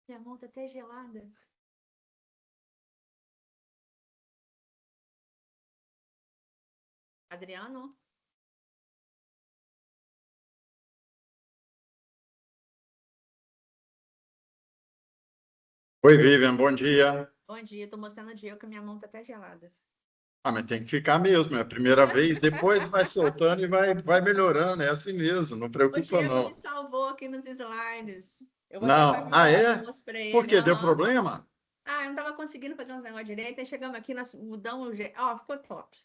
Minha mão tá até gelada. Adriano? Oi, Vivian, bom dia. Bom dia, tô mostrando o Diego que minha mão tá até gelada. Ah, mas tem que ficar mesmo, é a primeira vez, depois vai soltando e vai melhorando, é assim mesmo, não O preocupa Diego me não. salvou aqui nos slides. Eu vou até Não, fazer o é? almoço pra Por ele. quê? Deu Aham. problema? Ah, eu não tava conseguindo fazer uns negócios direito. Aí chegamos aqui, nós mudamos o jeito. Ó, ficou top.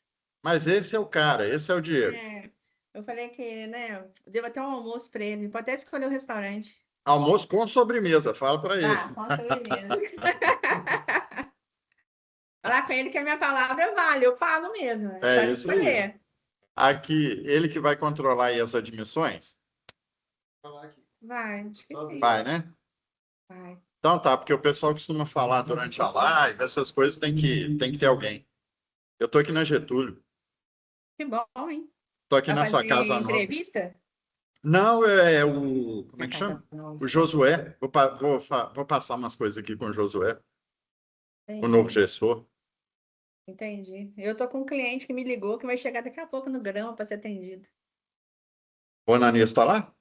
Mas esse é o cara, esse é o Diego. É, eu falei que, né, eu devo até um almoço pra ele. Pode até escolher o restaurante. Almoço com sobremesa, fala para ele. Ah, com sobremesa. Falar com ele que a minha palavra vale, eu falo mesmo. É só É ele isso aí. escolher. Aqui, ele que vai controlar aí as admissões? Vai, acho que sim. Vai, né? Vai. Então tá, porque o pessoal costuma falar durante a live, essas coisas tem que ter alguém. Eu tô aqui na Getúlio, Que bom, hein? tô aqui Vai na sua fazer casa nova. entrevista? Não, é o. Como Na é que casa chama? nova. O Josué. Vou passar umas coisas aqui com o Josué, o novo Entendi. gestor. Entendi. Eu tô com um cliente que me ligou que vai chegar daqui a pouco no grama para ser atendido. O Ananias está lá?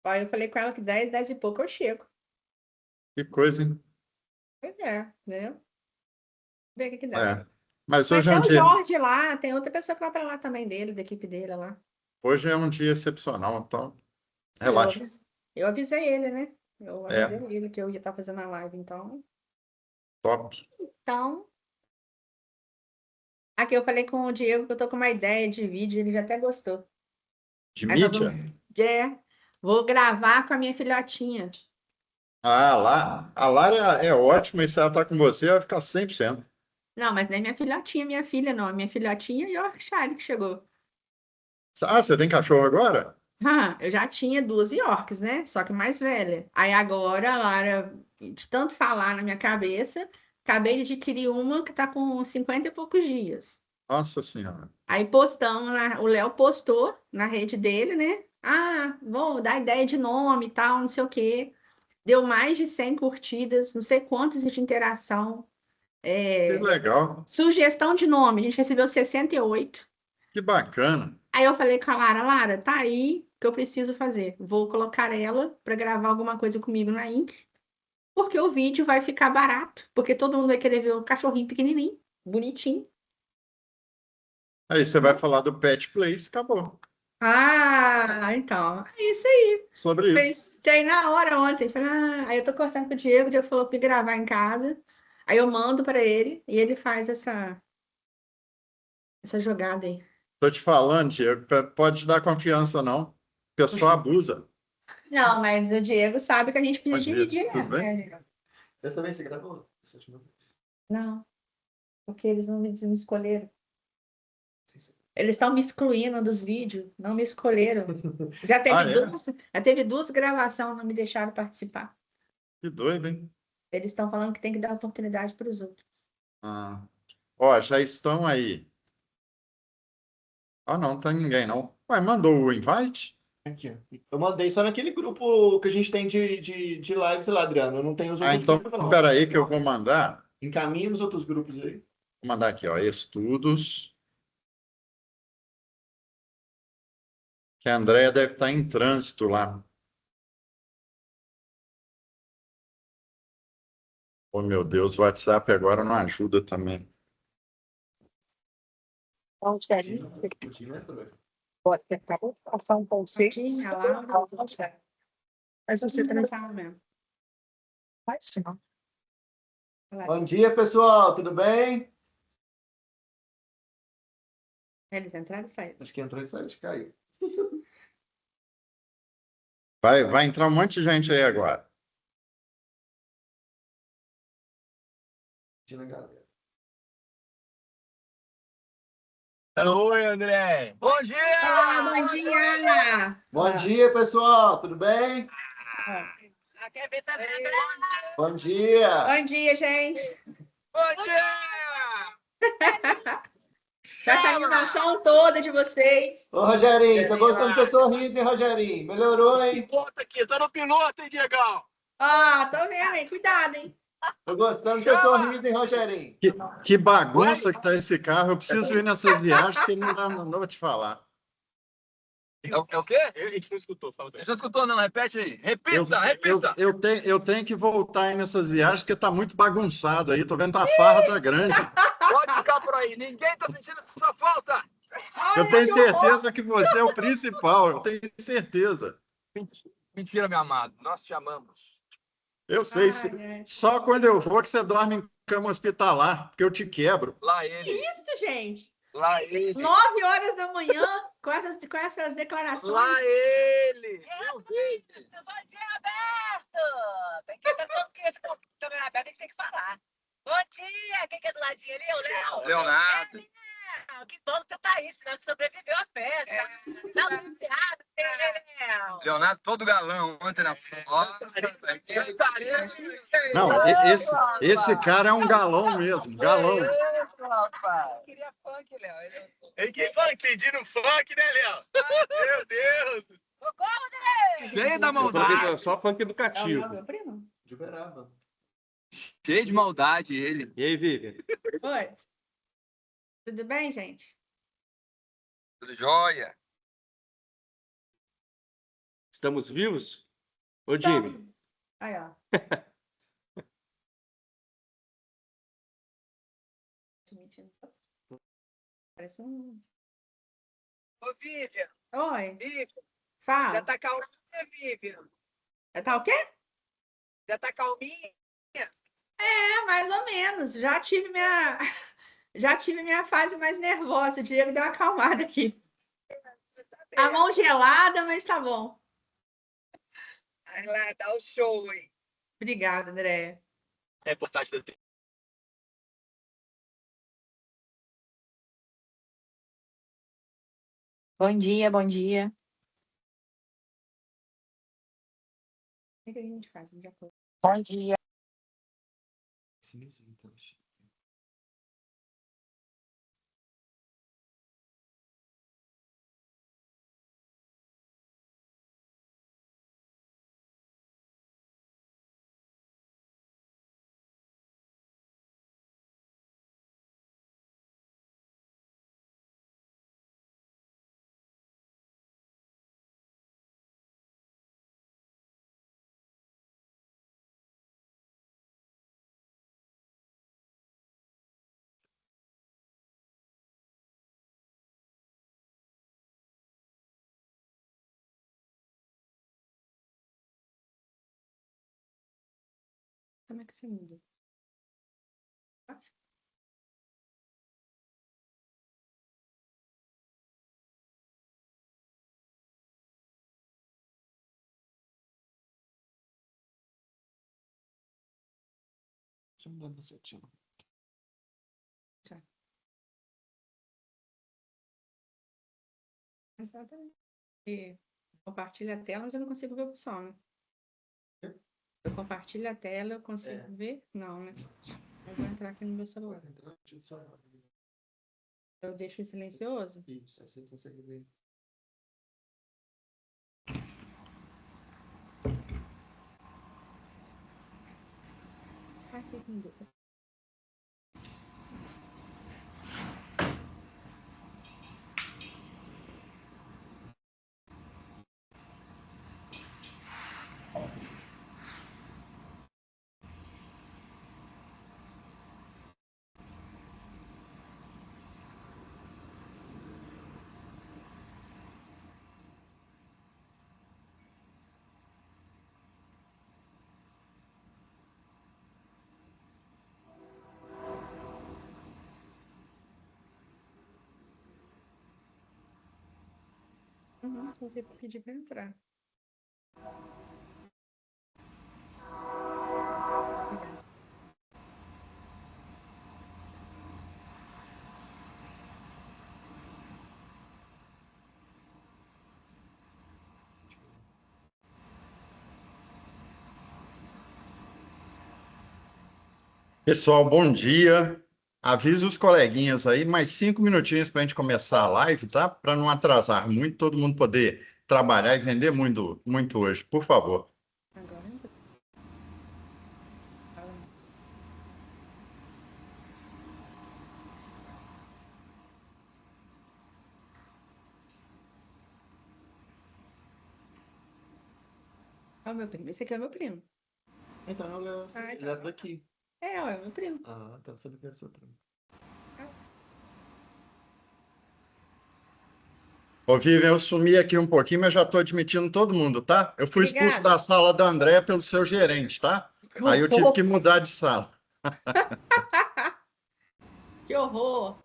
Aí eu falei com ela que 10, 10 e pouco eu chego. Que coisa, hein? Pois é, né? Ver o que que dá. É. Mas Mas hoje é tem um o dia, Jorge lá, tem outra pessoa que vai para lá também dele, da equipe dele lá. hoje é um dia excepcional, então Ah, Eu relaxa. avisei, eu avisei ele, né? Eu avisei É, ele que eu ia estar fazendo a live, então. top. Então, aqui eu falei com o Diego que eu tô com uma ideia de vídeo, ele já até gostou. De Aí nós vamos. mídia? Vou gravar com a minha filhotinha. Ah, lá. A Lara é ótima e se ela tá com você, vai ficar 100%. Não, mas não é minha filhotinha, minha filha, não. Minha filhotinha e o Yorkshire que chegou. Ah, você tem cachorro agora? Ah, eu já tinha duas Yorks, né? Só que mais velha. Aí agora, a Lara, de tanto falar na minha cabeça, acabei de adquirir uma que tá com 50 e poucos dias. Nossa Senhora. Aí postamos, o Léo postou na rede dele, né? Ah, vou dar ideia de nome e tal, não sei o quê. Deu mais de 100 curtidas, não sei quantas de interação. Que É, legal. sugestão de nome, a gente recebeu 68. Que bacana. Aí eu falei com a Lara, Lara, tá aí o que eu preciso fazer. Vou colocar ela para gravar alguma coisa comigo na Inc, porque o vídeo vai ficar barato, porque todo mundo vai querer ver o cachorrinho pequenininho, bonitinho. Aí você vai falar do Pet Place, acabou. Ah, então, é isso aí. Sobre isso. Pensei na hora ontem, falei, aí eu tô conversando com o Diego falou para gravar em casa. Aí eu mando para ele e ele faz essa jogada aí. Tô te falando, Diego, pode te dar confiança, não. O pessoal abusa. Não, mas o Diego sabe que a gente Bom precisa dia, dividir, tudo bem? né, Diego? Dessa vez você gravou? Essa última vez. Não, porque eles não me escolheram. Sim, sim. Eles estão me excluindo dos vídeos, não me escolheram. Já Ah, teve é? duas, já teve duas gravações, não me deixaram participar. Que doido, hein? Eles estão falando que tem que dar oportunidade para os outros. Ah. Ó, já estão aí. Ah, não, tá ninguém, não. Ué, mandou o invite? Aqui, ó. Eu mandei só naquele grupo que a gente tem de lives lá, Adriano. Eu não tenho os Ah, outros então, grupos, não. espera aí que eu vou mandar. Encaminha os outros grupos aí. Vou mandar aqui, ó, estudos. Que a Andrea deve estar em trânsito lá. Oh, meu Deus, o WhatsApp agora não ajuda também. Então, Continua, entrou. pode tentar passar um conceito lá, mas você transar mesmo. Faz isso, não. Bom dia, pessoal. Tudo bem? Eles entraram e saíram. Acho que entrou e saiu de cair. Vai entrar um monte de gente aí agora. Tira a galera. Oi, André. Bom dia! Olá, bom dia! Bom dia, pessoal. Tudo bem? Aqui é Vitamina. Bom dia. Bom dia, gente! Bom dia! Com essa animação toda de vocês. Ô, Rogerinho, tô gostando do seu sorriso, hein, Rogerinho? Melhorou, hein? Piloto aqui, tô no piloto, hein, Diegão? Ah, tô vendo aí. Cuidado, hein? Tô gostando do seu sorriso, hein, Rogerinho? Que bagunça que tá esse carro. Eu preciso ir nessas viagens que não vou te falar. É o quê? A gente não escutou. Fala bem. A gente não escutou, não. Repete aí. Repita. Eu tenho que voltar aí nessas viagens porque tá muito bagunçado aí. Tô vendo que a farra tá grande. Pode ficar por aí. Ninguém tá sentindo sua falta. Eu tenho certeza que você é o principal. Eu tenho certeza. Mentira, meu amado. Nós te amamos. Eu sei. Ai. Só quando eu vou que você dorme em cama hospitalar, porque eu te quebro. Lá Que ele. isso, gente? Lá ele. 9 horas da manhã, com essas declarações. Lá ele. Bom dia, Roberto! Tem que estar todo dia de câmera aberta, a gente tem que falar. Bom dia! Quem que é do ladinho ali? É o Léo? Leonardo. Léo! Que bom que você tá aí, senão que sobreviveu à festa. Não, obrigado, Léo! Leonardo, todo galão ontem na foto. Não, esse cara é um galão mesmo. Galão. Eu queria funk, Léo. E quem fala pedindo funk, né, Léo? Meu Deus! Socorro, Cheio da Eu coloquei maldade. só funk É o educativo. meu primo? De Uberaba. Cheio de maldade ele. E aí, Vivian? Oi. Tudo bem, gente? Tudo jóia. Estamos vivos? Ô, Jimmy, Estamos. Aí, ó. Parece um... Ô, Vivian, Oi, Vivian, fala. já tá calminha, Vivian? Tá o quê? Já tá calminha? É, mais ou menos. Já tive minha fase mais nervosa. O Diego deu uma acalmada aqui. A mão gelada, mas tá bom. Vai lá, dá o show, hein? Obrigada, André. Reportagem da TV. Bom dia, bom dia. O que a gente faz? A gente já foi. Bom dia. Como é que você muda? Deixa eu mudar pra setinha. Exatamente. E compartilha a tela, mas eu não consigo ver o pessoal, né? Eu compartilho a tela, eu consigo ver? Não, né? Eu vou entrar aqui no meu celular. Eu deixo silencioso? Isso, assim você consegue ver. Ai, que lindo. Vou ter que pedir para entrar. Obrigada. Pessoal, bom dia. Avisa os coleguinhas aí, mais 5 minutinhos para a gente começar a live, tá? Para não atrasar muito, todo mundo poder trabalhar e vender muito, muito hoje, por favor. Agora entra. É o meu primo. Esse aqui é o meu primo. Então, eu levo Ah, ele então. é daqui. É, ó, é o meu primo. Ah, tá. Eu sabia que era seu primo. Ô, Vivian, eu sumi aqui um pouquinho, mas já estou admitindo todo mundo, tá? Eu fui expulso Obrigada. da sala da André pelo seu gerente, tá? Que Aí eu tive que horror! mudar de sala. Que horror!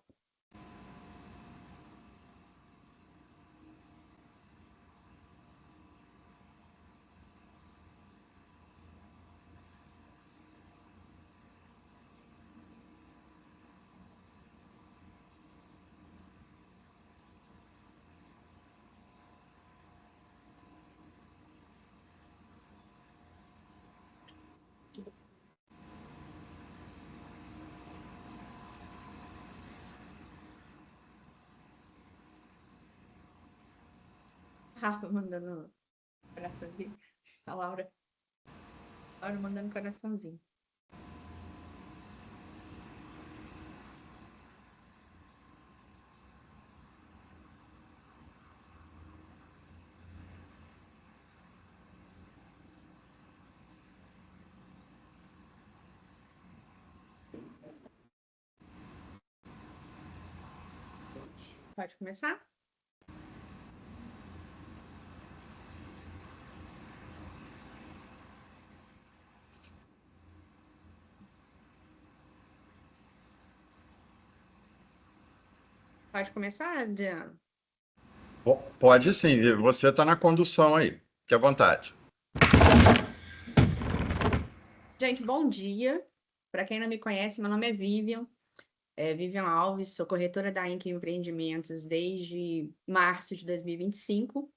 Rafa mandando coraçãozinho. A Laura. Laura mandando coraçãozinho. Pode começar? Pode começar, Adriano? Pode sim, Vivian. Você está na condução aí. Fique à vontade. Gente, bom dia. Para quem não me conhece, meu nome é Vivian. Vivian Alves, sou corretora da Inc Empreendimentos desde março de 2025.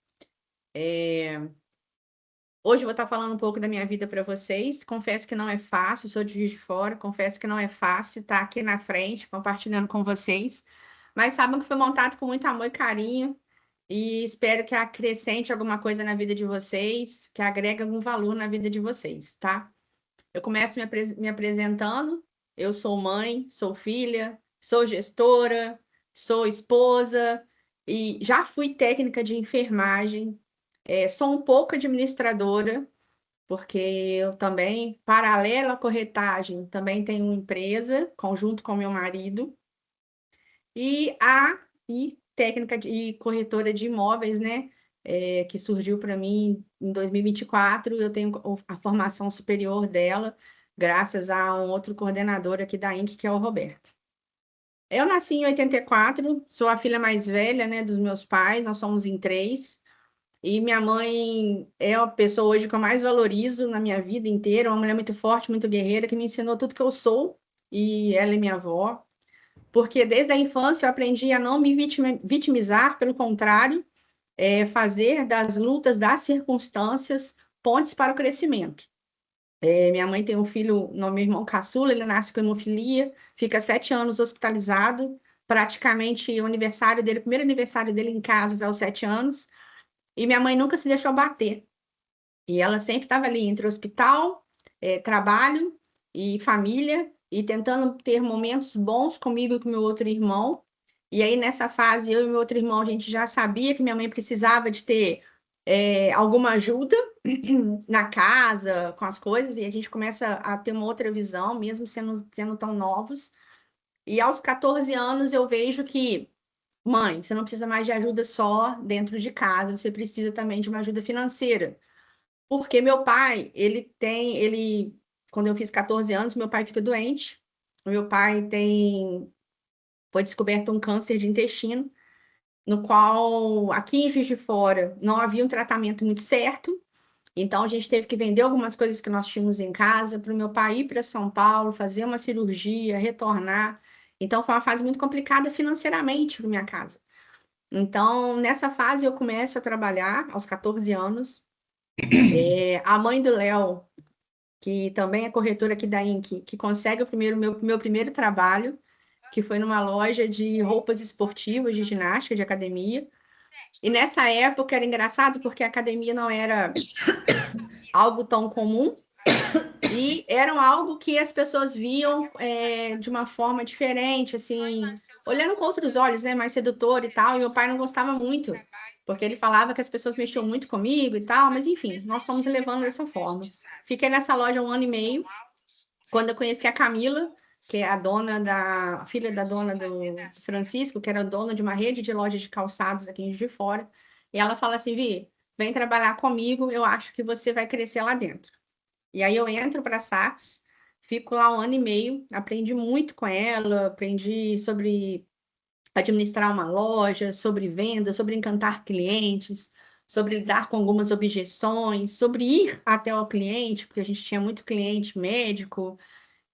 Hoje eu vou estar falando um pouco da minha vida para vocês. Confesso que não é fácil, sou de Juiz de Fora, confesso que não é fácil estar aqui na frente compartilhando com vocês, mas sabem que foi montado com muito amor e carinho e espero que acrescente alguma coisa na vida de vocês, que agregue algum valor na vida de vocês, tá? Eu começo me apresentando. Eu sou mãe, sou filha, sou gestora, sou esposa e já fui técnica de enfermagem. Sou um pouco administradora, porque eu também, paralelo à corretagem, também tenho uma empresa, conjunto com meu marido, e técnica e corretora de imóveis, né? Que surgiu para mim em 2024. Eu tenho a formação superior dela, graças a um outro coordenador aqui da INC, que é o Roberto. Eu nasci em 84, sou a filha mais velha, né, dos meus pais, nós somos em três. E minha mãe é a pessoa hoje que eu mais valorizo na minha vida inteira, uma mulher muito forte, muito guerreira, que me ensinou tudo que eu sou, e ela é minha avó. Porque desde a infância eu aprendi a não me vitimizar, pelo contrário, fazer das lutas, das circunstâncias, pontes para o crescimento. Minha mãe tem um filho, meu irmão caçula, ele nasce com hemofilia, fica 7 anos hospitalizado, praticamente o aniversário dele, o primeiro aniversário dele em casa foi aos 7 anos, e minha mãe nunca se deixou bater. E ela sempre estava ali entre hospital, trabalho e família, e tentando ter momentos bons comigo e com meu outro irmão. E aí, nessa fase, eu e meu outro irmão, a gente já sabia que minha mãe precisava de ter alguma ajuda na casa, com as coisas, e a gente começa a ter uma outra visão, mesmo sendo tão novos. E aos 14 anos, eu vejo que, mãe, você não precisa mais de ajuda só dentro de casa, você precisa também de uma ajuda financeira. Porque meu pai, quando eu fiz 14 anos, meu pai fica doente. O meu pai foi descoberto um câncer de intestino, no qual aqui em Juiz de Fora não havia um tratamento muito certo. Então a gente teve que vender algumas coisas que nós tínhamos em casa para o meu pai ir para São Paulo, fazer uma cirurgia, retornar. Então foi uma fase muito complicada financeiramente para minha casa. Então, nessa fase eu começo a trabalhar aos 14 anos. A mãe do Léo, que também é corretora aqui da INC, que consegue meu primeiro trabalho, que foi numa loja de roupas esportivas, de ginástica, de academia. E nessa época era engraçado porque a academia não era algo tão comum e era algo que as pessoas viam de uma forma diferente, assim, olhando com outros olhos, né, mais sedutor e tal. E meu pai não gostava muito porque ele falava que as pessoas mexiam muito comigo e tal, mas enfim, nós fomos levando dessa forma. Fiquei nessa loja 1 ano e meio, quando eu conheci a Camila, que é a filha da dona do Francisco, que era dona de uma rede de lojas de calçados aqui em Juiz de Fora, e ela fala assim, Vi, vem trabalhar comigo, eu acho que você vai crescer lá dentro. E aí eu entro para a Saks, fico lá 1 ano e meio, aprendi muito com ela, aprendi sobre administrar uma loja, sobre venda, sobre encantar clientes, sobre lidar com algumas objeções, sobre ir até o cliente, porque a gente tinha muito cliente médico.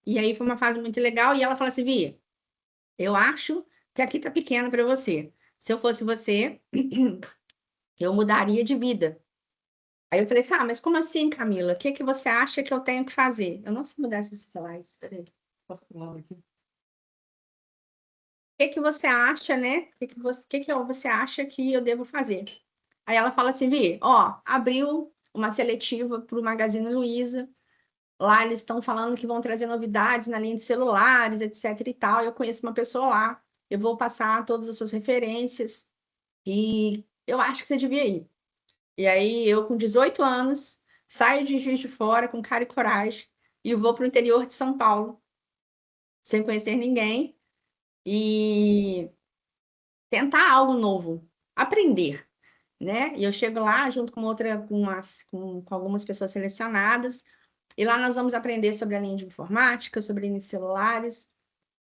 E aí foi uma fase muito legal. E ela fala assim: Vi, eu acho que aqui tá pequeno para você. Se eu fosse você, eu mudaria de vida. Aí eu falei assim: ah, mas como assim, Camila? O que que você acha que eu tenho que fazer? Eu não sei mudar esses slides, peraí. Posso falar aqui? O que que você acha, né? O que que você acha que eu devo fazer? Aí ela fala assim, Vi, ó, abriu uma seletiva para o Magazine Luiza. Lá eles estão falando que vão trazer novidades na linha de celulares, etc e tal. Eu conheço uma pessoa lá. Eu vou passar todas as suas referências e eu acho que você devia ir. E aí eu, com 18 anos, saio de Juiz de Fora com cara e coragem e vou para o interior de São Paulo, sem conhecer ninguém e tentar algo novo, aprender, né? E eu chego lá junto com algumas pessoas selecionadas, e lá nós vamos aprender sobre a linha de informática, sobre a linha de celulares,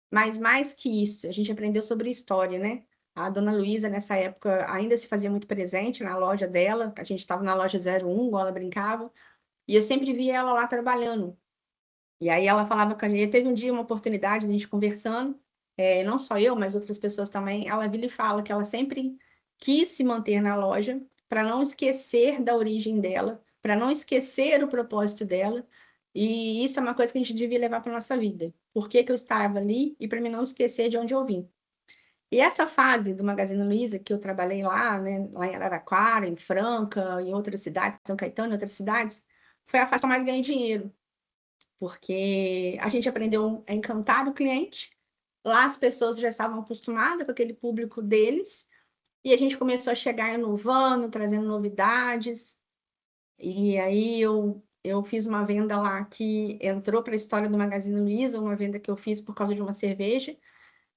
mas mais que isso, a gente aprendeu sobre história, né? A dona Luísa, nessa época, ainda se fazia muito presente na loja dela, a gente estava na loja 01, igual ela brincava, e eu sempre via ela lá trabalhando. E aí ela falava com a gente, teve um dia uma oportunidade de a gente conversando, não só eu, mas outras pessoas também, ela vira e fala que ela sempre quis se manter na loja para não esquecer da origem dela, para não esquecer o propósito dela, e isso é uma coisa que a gente devia levar para nossa vida. Por que que eu estava ali e para mim não esquecer de onde eu vim. E essa fase do Magazine Luiza, que eu trabalhei lá, né, lá em Araraquara, em Franca, em outras cidades, São Caetano, em outras cidades, foi a fase que eu mais ganhei dinheiro porque a gente aprendeu a encantar o cliente. Lá as pessoas já estavam acostumadas com aquele público deles, e a gente começou a chegar inovando, trazendo novidades. E aí eu fiz uma venda lá que entrou para a história do Magazine Luiza, uma venda que eu fiz por causa de uma cerveja.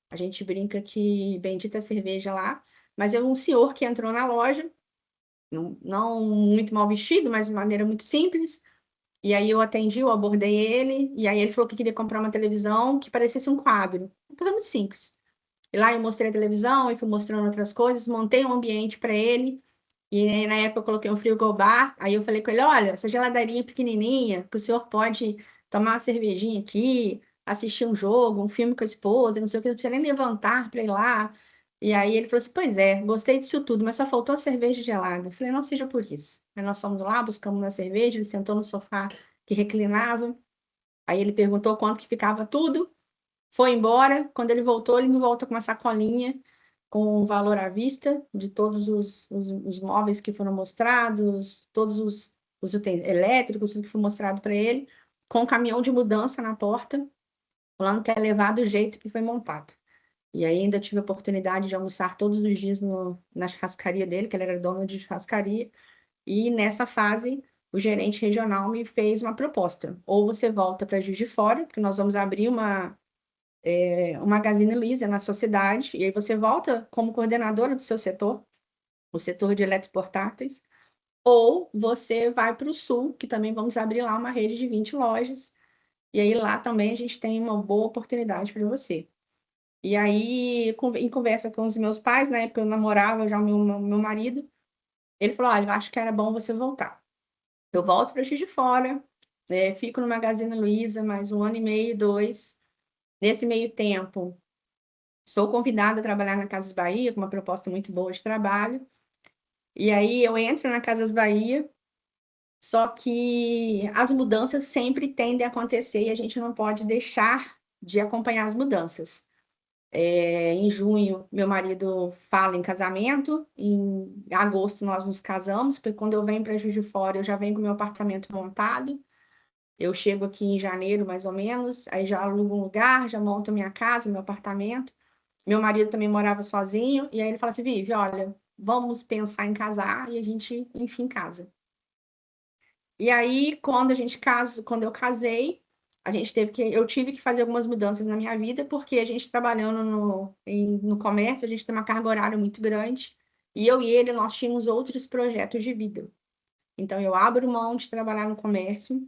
A gente brinca que bendita cerveja lá, mas é um senhor que entrou na loja, não muito mal vestido, mas de maneira muito simples. E aí eu atendi, eu abordei ele, e aí ele falou que queria comprar uma televisão que parecesse um quadro. Uma coisa muito simples. E lá eu mostrei a televisão e fui mostrando outras coisas, montei um ambiente para ele. E aí, na época eu coloquei um frigobar, aí eu falei com ele, olha, essa geladarinha pequenininha, que o senhor pode tomar uma cervejinha aqui, assistir um jogo, um filme com a esposa, não sei o que, não precisa nem levantar para ir lá. E aí ele falou assim, pois é, gostei disso tudo, mas só faltou a cerveja gelada. Eu falei, não seja por isso. Aí nós fomos lá, buscamos uma cerveja, ele sentou no sofá que reclinava, aí ele perguntou quanto que ficava tudo, foi embora, quando ele voltou, ele me volta com uma sacolinha com o valor à vista de todos os móveis que foram mostrados, todos os elétricos, tudo que foi mostrado para ele, com um caminhão de mudança na porta, falando que é levar do jeito que foi montado. E aí ainda tive a oportunidade de almoçar todos os dias na churrascaria dele, que ele era dono de churrascaria, e nessa fase o gerente regional me fez uma proposta. Ou você volta para Juiz de Fora, que nós vamos abrir um Magazine Luiza na sua cidade, e aí você volta como coordenadora do seu setor, o setor de eletroportáteis, ou você vai para o Sul, que também vamos abrir lá uma rede de 20 lojas, e aí lá também a gente tem uma boa oportunidade para você. E aí, em conversa com os meus pais, na época eu namorava já o meu marido, ele falou, olha, eu acho que era bom você voltar. Eu volto para Juiz de Fora, fico no Magazine Luiza mais 1 ano e meio, 2. Nesse meio tempo, sou convidada a trabalhar na Casas Bahia, com uma proposta muito boa de trabalho. E aí eu entro na Casas Bahia, só que as mudanças sempre tendem a acontecer e a gente não pode deixar de acompanhar as mudanças. Em junho, meu marido fala em casamento, em agosto nós nos casamos, porque quando eu venho para Juiz de Fora, eu já venho com meu apartamento montado. Eu chego aqui em janeiro, mais ou menos, aí já alugo um lugar, já monto minha casa, meu apartamento. Meu marido também morava sozinho, e aí ele fala assim, Vivi, olha, vamos pensar em casar, e a gente, enfim, casa. E aí, quando eu casei, eu tive que fazer algumas mudanças na minha vida, porque a gente trabalhando no comércio, a gente tem uma carga horária muito grande, e eu e ele, nós tínhamos outros projetos de vida. Então, eu abro mão de trabalhar no comércio,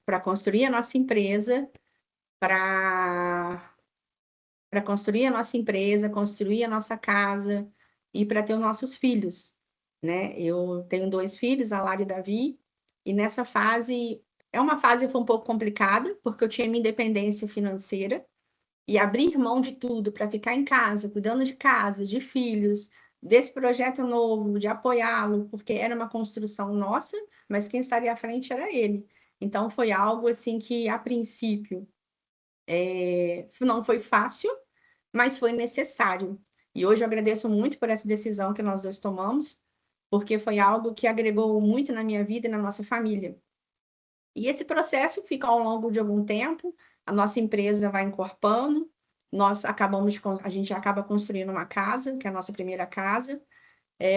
para construir a nossa empresa, para construir a nossa empresa, construir a nossa casa e para ter os nossos filhos, né? Eu tenho 2 filhos, a Lara e Davi, e nessa fase, é uma fase que foi um pouco complicada, porque eu tinha minha independência financeira, e abrir mão de tudo para ficar em casa, cuidando de casa, de filhos, desse projeto novo, de apoiá-lo, porque era uma construção nossa, mas quem estaria à frente era ele. Então foi algo assim que, a princípio, não foi fácil, mas foi necessário. E hoje eu agradeço muito por essa decisão que nós dois tomamos, porque foi algo que agregou muito na minha vida e na nossa família. E esse processo fica ao longo de algum tempo, a nossa empresa vai encorpando, a gente acaba construindo uma casa, que é a nossa primeira casa.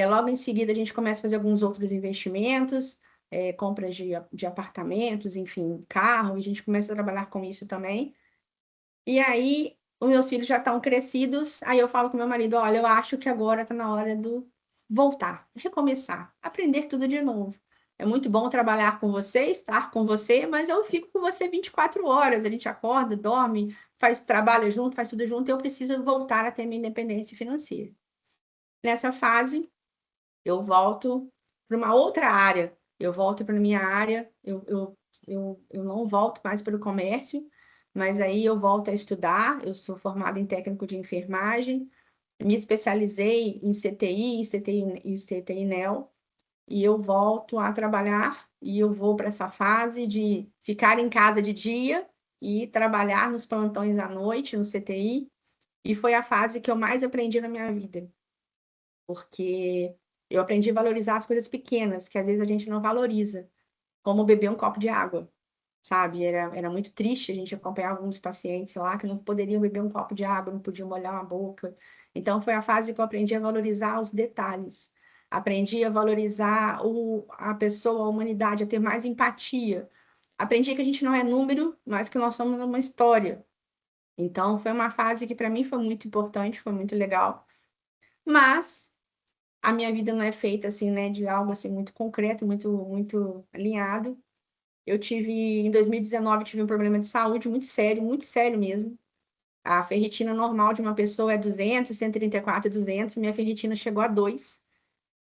Logo em seguida, a gente começa a fazer alguns outros investimentos, compras de apartamentos, enfim, carro, e a gente começa a trabalhar com isso também. E aí, os meus filhos já estão crescidos, aí eu falo com meu marido, olha, eu acho que agora está na hora do voltar, recomeçar, aprender tudo de novo. É muito bom trabalhar com você, estar com você, mas eu fico com você 24 horas, a gente acorda, dorme, faz trabalho junto, faz tudo junto, e eu preciso voltar a ter minha independência financeira. Nessa fase, eu volto para uma outra área, eu volto para a minha área, eu não volto mais para o comércio, mas aí eu volto a estudar, eu sou formada em técnico de enfermagem, me especializei em CTI, em CTI NEL, e eu volto a trabalhar, e eu vou para essa fase de ficar em casa de dia e trabalhar nos plantões à noite, no CTI, e foi a fase que eu mais aprendi na minha vida, porque eu aprendi a valorizar as coisas pequenas, que às vezes a gente não valoriza, como beber um copo de água, sabe? Era muito triste a gente acompanhar alguns pacientes lá que não poderiam beber um copo de água, não podiam molhar a boca. Então, foi a fase que eu aprendi a valorizar os detalhes. Aprendi a valorizar a pessoa, a humanidade, a ter mais empatia. Aprendi que a gente não é número, mas que nós somos uma história. Então, foi uma fase que para mim foi muito importante, foi muito legal. Mas a minha vida não é feita assim, né, de algo assim muito concreto, muito alinhado. Em 2019, tive um problema de saúde muito sério mesmo. A ferritina normal de uma pessoa é 200, 134, 200, minha ferritina chegou a 2.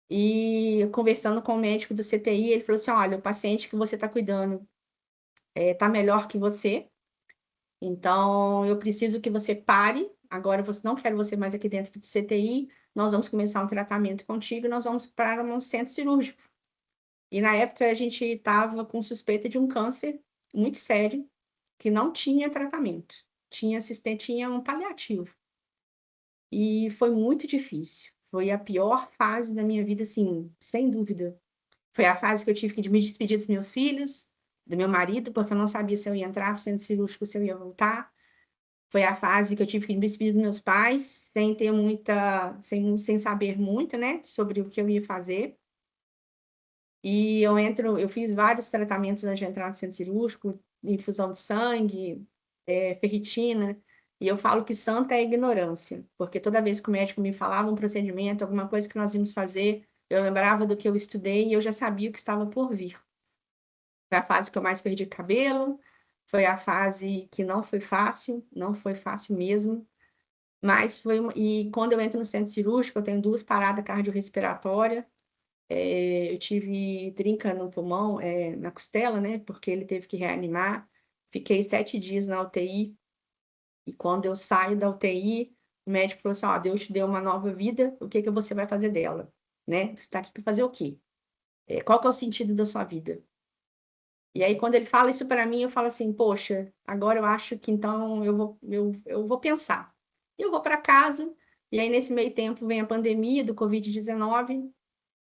E conversando com o médico do CTI, ele falou assim: olha, o paciente que você está cuidando está melhor que você, então eu preciso que você pare. Agora você não quero você mais aqui dentro do CTI, nós vamos começar um tratamento contigo, nós vamos para um centro cirúrgico. E na época a gente estava com suspeita de um câncer muito sério, que não tinha tratamento, tinha um paliativo. E foi muito difícil. Foi a pior fase da minha vida, assim, sem dúvida. Foi a fase que eu tive que me despedir dos meus filhos, do meu marido, porque eu não sabia se eu ia entrar para o centro cirúrgico, se eu ia voltar. Foi a fase que eu tive que me despedir dos meus pais, sem saber muito, né, sobre o que eu ia fazer. E eu fiz vários tratamentos antes de entrar no centro cirúrgico, infusão de sangue, ferritina, e eu falo que santa é a ignorância, porque toda vez que o médico me falava um procedimento, alguma coisa que nós íamos fazer, eu lembrava do que eu estudei e eu já sabia o que estava por vir. Foi a fase que eu mais perdi cabelo, foi a fase que não foi fácil, não foi fácil mesmo, mas e quando eu entro no centro cirúrgico, eu tenho 2 paradas cardiorrespiratórias, eu tive trinca no pulmão, na costela, né? Porque ele teve que reanimar. Fiquei 7 dias na UTI. E quando eu saio da UTI, o médico falou assim: ó, Deus te deu uma nova vida, o que que você vai fazer dela? Né? Você está aqui para fazer o quê? Qual que é o sentido da sua vida? E aí, quando ele fala isso para mim, eu falo assim: poxa, agora eu acho que então eu vou pensar. Eu vou para casa, e aí nesse meio tempo vem a pandemia do Covid-19.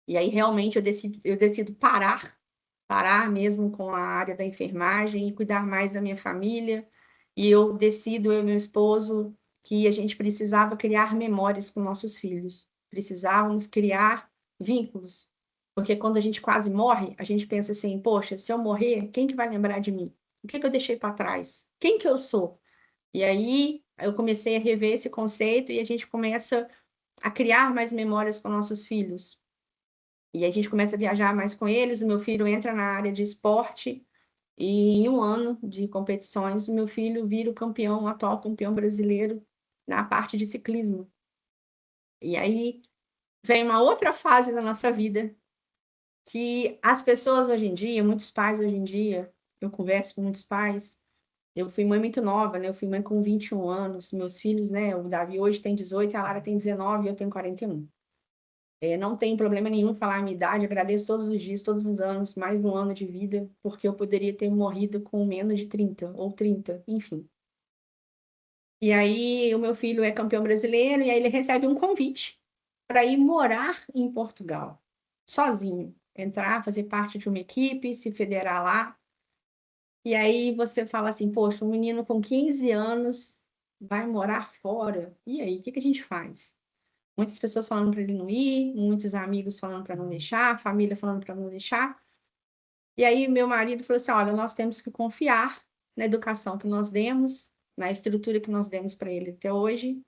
E aí, realmente, eu decido parar mesmo com a área da enfermagem e cuidar mais da minha família. E eu decido, eu e meu esposo, que a gente precisava criar memórias com nossos filhos. Precisávamos criar vínculos. Porque quando a gente quase morre, a gente pensa assim, poxa, se eu morrer, quem que vai lembrar de mim? O que que eu deixei para trás? Quem que eu sou? E aí eu comecei a rever esse conceito e a gente começa a criar mais memórias com nossos filhos. E a gente começa a viajar mais com eles. O meu filho entra na área de esporte e em um ano de competições, o meu filho vira o campeão, o atual campeão brasileiro na parte de ciclismo. E aí vem uma outra fase da nossa vida que as pessoas hoje em dia, muitos pais hoje em dia, eu converso com muitos pais. Eu fui mãe muito nova, né? Eu fui mãe com 21 anos. Meus filhos, né? O Davi hoje tem 18, a Lara tem 19 e eu tenho 41. Não tem problema nenhum falar a minha idade, agradeço todos os dias, todos os anos, mais um ano de vida, porque eu poderia ter morrido com menos de 30 ou 30, enfim. E aí o meu filho é campeão brasileiro e aí ele recebe um convite para ir morar em Portugal, sozinho, entrar, fazer parte de uma equipe, se federar lá. E aí você fala assim, poxa, um menino com 15 anos vai morar fora. E aí, o que que a gente faz? Muitas pessoas falando para ele não ir, muitos amigos falando para não deixar, família falando para não deixar. E aí meu marido falou assim, olha, nós temos que confiar na educação que nós demos, na estrutura que nós demos para ele até hoje.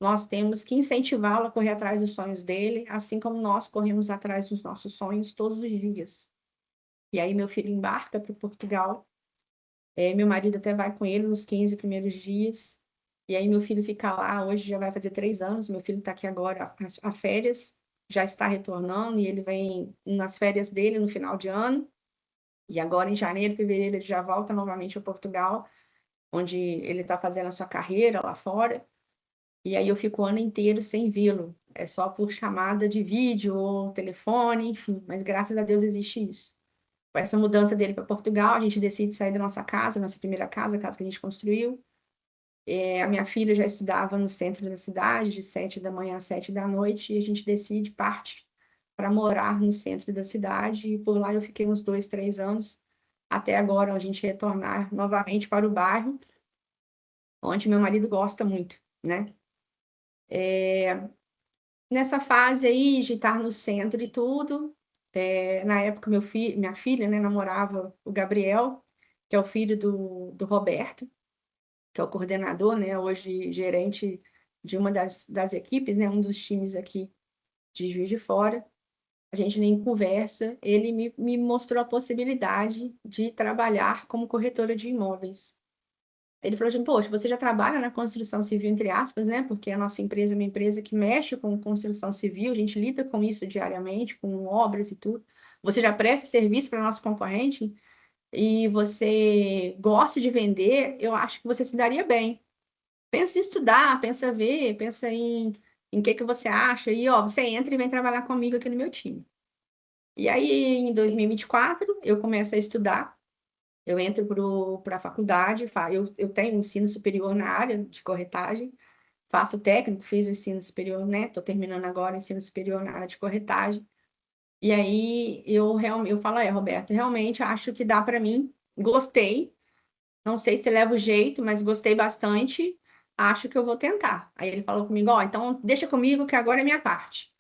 Nós temos que incentivá-lo a correr atrás dos sonhos dele, assim como nós corremos atrás dos nossos sonhos todos os dias. E aí meu filho embarca para Portugal. Meu marido até vai com ele nos 15 primeiros dias. E aí meu filho fica lá, hoje já vai fazer 3 anos, meu filho está aqui agora a férias, já está retornando, e ele vem nas férias dele no final de ano. E agora em janeiro, fevereiro, ele já volta novamente a Portugal, onde ele está fazendo a sua carreira lá fora. E aí eu fico o ano inteiro sem vê-lo. É só por chamada de vídeo ou telefone, enfim. Mas graças a Deus existe isso. Com essa mudança dele para Portugal, a gente decide sair da nossa casa, nossa primeira casa, a casa que a gente construiu. A minha filha já estudava no centro da cidade, de 7 da manhã às 7 da noite, e a gente decide parte para morar no centro da cidade. E por lá eu fiquei uns 2, 3 anos, até agora a gente retornar novamente para o bairro, onde meu marido gosta muito, né? Nessa fase aí de estar no centro e tudo, na época minha filha, né, namorava o Gabriel, que é o filho do Roberto, que é o coordenador, né, hoje gerente de uma das equipes, né, um dos times aqui de Juiz de Fora. A gente nem conversa, ele me mostrou a possibilidade de trabalhar como corretora de imóveis. Ele falou assim, poxa, você já trabalha na construção civil, entre aspas, né? Porque a nossa empresa é uma empresa que mexe com construção civil, a gente lida com isso diariamente, com obras e tudo. Você já presta serviço para nosso concorrente e você gosta de vender, eu acho que você se daria bem. Pensa em estudar, pensa ver, pensa em que você acha, e ó, você entra e vem trabalhar comigo aqui no meu time. E aí, em 2024, eu começo a estudar. Eu entro para a faculdade, eu tenho ensino superior na área de corretagem, faço técnico, fiz o ensino superior, né? Estou terminando agora o ensino superior na área de corretagem. E aí eu falo, Roberto, realmente acho que dá para mim. Gostei, não sei se leva o jeito, mas gostei bastante. Acho que eu vou tentar. Aí ele falou comigo, ó, então deixa comigo que agora é minha parte.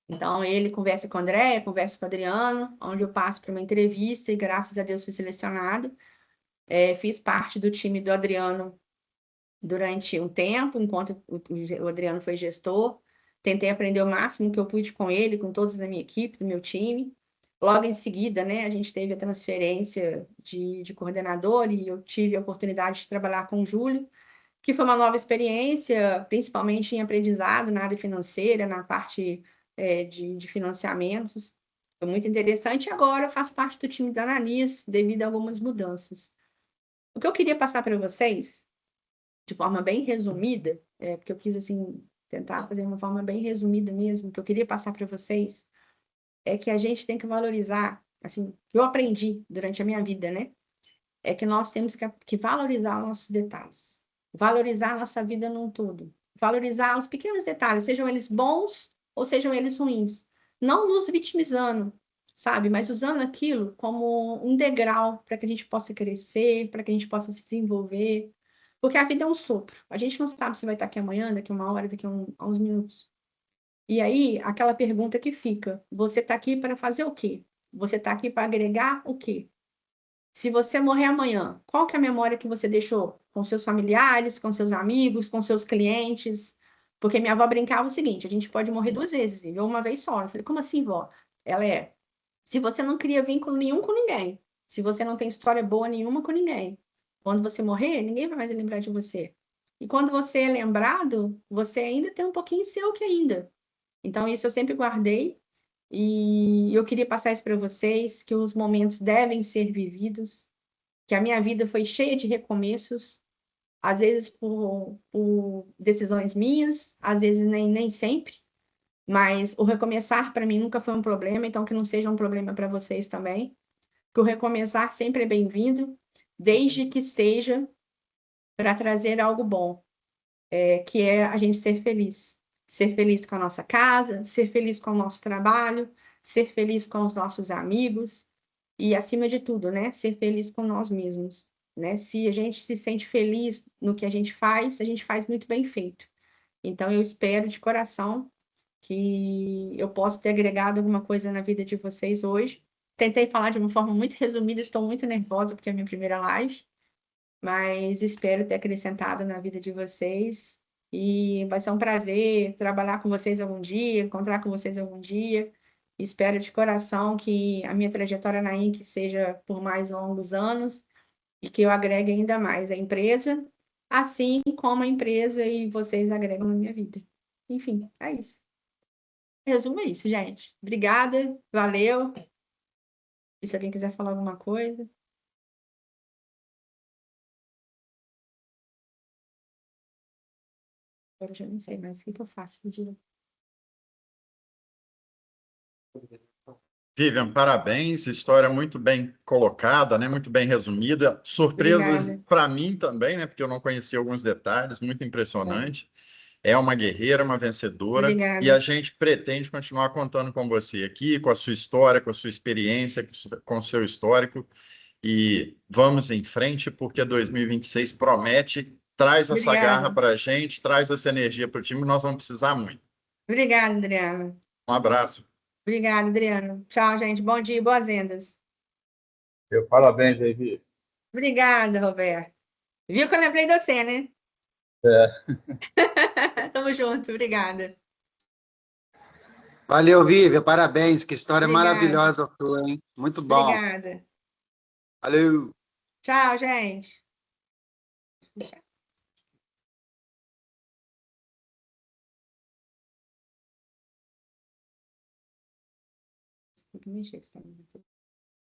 Então ele conversa com o André, conversa com o Adriano, onde eu passo para uma entrevista e graças a Deus fui selecionado. Fiz parte do time do Adriano durante um tempo, enquanto o Adriano foi gestor. Tentei aprender o máximo que eu pude com ele, com todos da minha equipe, do meu time. Logo em seguida, né, a gente teve a transferência de coordenador e eu tive a oportunidade de trabalhar com o Júlio, que foi uma nova experiência, principalmente em aprendizado na área financeira, na parte de financiamentos. Foi muito interessante. E agora eu faço parte do time da Ananis, devido a algumas mudanças. O que eu queria passar para vocês, de forma bem resumida, porque eu quis assim, tentar fazer uma forma bem resumida mesmo, o que eu queria passar para vocês é que a gente tem que valorizar, assim, eu aprendi durante a minha vida, né? É que nós temos que valorizar os nossos detalhes, valorizar a nossa vida num todo, valorizar os pequenos detalhes, sejam eles bons ou sejam eles ruins, não nos vitimizando, sabe? Mas usando aquilo como um degrau para que a gente possa crescer, para que a gente possa se desenvolver, Porque a vida é um sopro. A gente não sabe se vai estar aqui amanhã, daqui a uma hora, daqui a uns minutos. E aí, aquela pergunta que fica: você está aqui para fazer o quê? Você está aqui para agregar o quê? Se você morrer amanhã, qual que é a memória que você deixou com seus familiares, com seus amigos, com seus clientes? Porque minha avó brincava o seguinte: a gente pode morrer 2 vezes, viveu uma vez só. Eu falei, como assim, vó? Ela é: se você não cria vínculo nenhum com ninguém, se você não tem história boa nenhuma com ninguém, quando você morrer, ninguém vai mais lembrar de você. E quando você é lembrado, você ainda tem um pouquinho seu que ainda. Então, isso eu sempre guardei. E eu queria passar isso para vocês, que os momentos devem ser vividos, que a minha vida foi cheia de recomeços, às vezes por decisões minhas, às vezes nem sempre, mas o recomeçar para mim nunca foi um problema, então que não seja um problema para vocês também, que o recomeçar sempre é bem-vindo, desde que seja para trazer algo bom, que é a gente ser feliz. Ser feliz com a nossa casa, ser feliz com o nosso trabalho, ser feliz com os nossos amigos e, acima de tudo, né, ser feliz com nós mesmos, né? Se a gente se sente feliz no que a gente faz muito bem feito. Então, eu espero de coração que eu possa ter agregado alguma coisa na vida de vocês hoje. Tentei falar de uma forma muito resumida, estou muito nervosa porque é a minha primeira live, mas espero ter acrescentado na vida de vocês. E vai ser um prazer trabalhar com vocês algum dia, encontrar com vocês algum dia. Espero de coração que a minha trajetória na Inc. seja por mais longos anos e que eu agregue ainda mais a empresa, assim como a empresa e vocês agregam na minha vida. Enfim, é isso. Resumo é isso, gente. Obrigada, valeu. E se alguém quiser falar alguma coisa. Eu já não sei mais o que eu faço no dia. Vivian, parabéns, história muito bem colocada, né? Muito bem resumida. Surpresas Obrigada. para mim também, né? Porque eu não conhecia alguns detalhes, muito impressionante. É uma guerreira, uma vencedora, e Obrigada. a gente pretende continuar contando com você aqui, com a sua história, com a sua experiência, com o seu histórico, e vamos em frente, porque 2026 promete, traz essa garra Obrigada. para a gente, traz essa energia para o time, nós vamos precisar muito. Obrigada, Adriana. Um abraço. Obrigada, Adriana. Tchau, gente. Bom dia e boas vendas. Meu parabéns aí, Vi. Obrigada, Roberto. Viu que eu lembrei de você, né? Tamo junto. Obrigada. Valeu, Vivian, parabéns, que história Obrigada. maravilhosa a tua, hein? Muito bom. Obrigada. Valeu. Tchau, gente. Tem que mexer, tá?